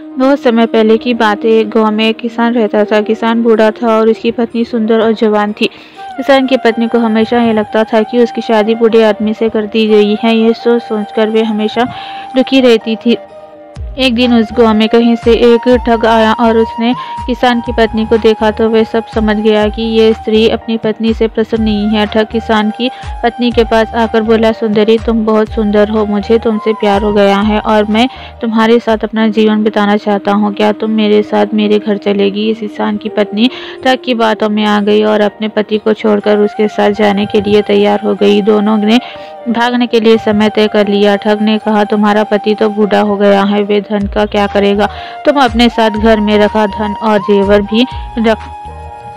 बहुत समय पहले की बात है। एक गाँव में एक किसान रहता था। किसान बूढ़ा था और उसकी पत्नी सुंदर और जवान थी। किसान की पत्नी को हमेशा ये लगता था कि उसकी शादी बूढ़े आदमी से कर दी गई है। यह सोच सोचकर वे हमेशा दुखी रहती थी। एक दिन उस गाँव में कहीं से एक ठग आया और उसने किसान की पत्नी को देखा तो वह सब समझ गया कि ये स्त्री अपनी पत्नी से प्रसन्न नहीं है। ठग किसान की पत्नी के पास आकर बोला, सुंदरी तुम बहुत सुंदर हो, मुझे तुमसे प्यार हो गया है और मैं तुम्हारे साथ अपना जीवन बिताना चाहता हूँ। क्या तुम मेरे साथ मेरे घर चलेगी? इस किसान की पत्नी ठग की बातों में आ गई और अपने पति को छोड़कर उसके साथ जाने के लिए तैयार हो गई। दोनों ने भागने के लिए समय तय कर लिया। ठग ने कहा, तुम्हारा पति तो बूढ़ा हो गया है, वे धन का क्या करेगा? तुम अपने साथ घर में रखा धन और जेवर भी रख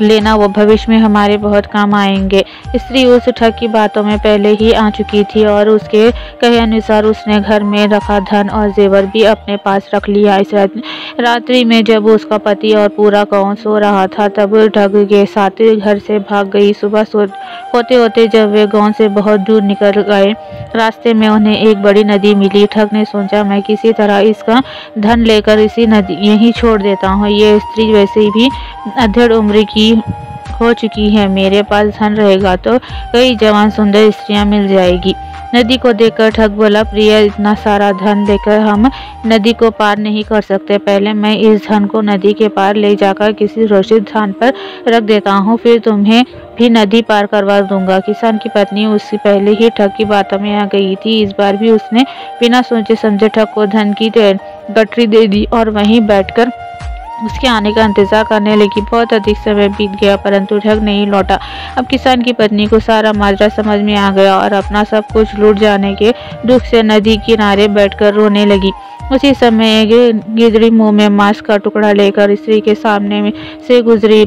लेना, वो भविष्य में हमारे बहुत काम आएंगे। स्त्री उस ठग की बातों में पहले ही आ चुकी थी और उसके कहे अनुसार उसने घर में रखा धन और जेवर भी अपने पास रख लिया। इस रात्रि में जब उसका पति और पूरा गांव सो रहा था तब ठग के साथ घर से भाग गई। सुबह होते होते जब वे गांव से बहुत दूर निकल गए, रास्ते में उन्हें एक बड़ी नदी मिली। ठग ने सोचा, मैं किसी तरह इसका धन लेकर इसी नदी यहीं छोड़ देता हूँ। ये स्त्री वैसे भी अधेड़ उम्र की हो चुकी है, मेरे पास धन रहेगा तो कई जवान सुंदर स्त्रियां मिल जाएगी। नदी को देखकर ठग बोला, प्रिय इतना सारा धन देकर हम नदी को पार नहीं कर सकते। पहले मैं इस धन को नदी के पार ले जाकर किसी सुरक्षित स्थान पर रख देता हूँ, फिर तुम्हें भी नदी पार करवा दूंगा। किसान की पत्नी उससे पहले ही ठग की बातों में आ गई थी। इस बार भी उसने बिना सोचे समझे ठग को धन की गठरी दे दी और वहीं बैठकर उसके आने का इंतजार करने लगी। बहुत अधिक समय बीत गया परंतु ठग नहीं लौटा। अब किसान की पत्नी को सारा माजरा समझ में आ गया और अपना सब कुछ लूट जाने के दुख से नदी किनारे बैठकर रोने लगी। उसी समय एक गिदड़ी मुंह में मांस का टुकड़ा लेकर स्त्री के सामने में से गुजरी।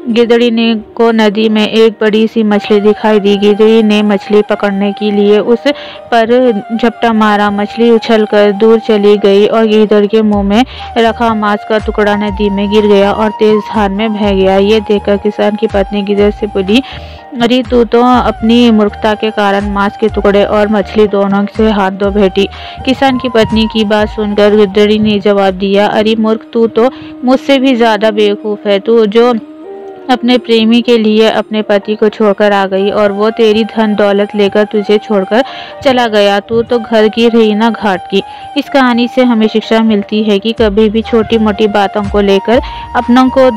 गिदड़ी ने को नदी में एक बड़ी सी मछली दिखाई दी। गिदड़ी ने मछली पकड़ने के लिए उस पर झपटा मारा। मछली उछलकर दूर चली गई और गिदड़ के मुंह में रखा मांस का टुकड़ा नदी में गिर गया और तेज धार में बह गया। ये देखकर किसान की पत्नी गिदड़ से बोली, अरे तू तो अपनी मूर्खता के कारण मांस के टुकड़े और मछली दोनों से हाथ धो बैठी। किसान की पत्नी की बात सुनकर गिदड़ी ने जवाब दिया, अरे मूर्ख, तू तो मुझसे भी ज्यादा बेवकूफ है। तू जो अपने प्रेमी के लिए अपने पति को छोड़कर आ गई और वो तेरी धन दौलत लेकर तुझे छोड़कर चला गया। तू तो घर की रही ना घाट की। इस कहानी से हमें शिक्षा मिलती है कि कभी भी छोटी मोटी बातों को लेकर अपनों को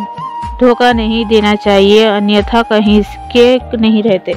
धोखा नहीं देना चाहिए, अन्यथा कहीं के नहीं रहते।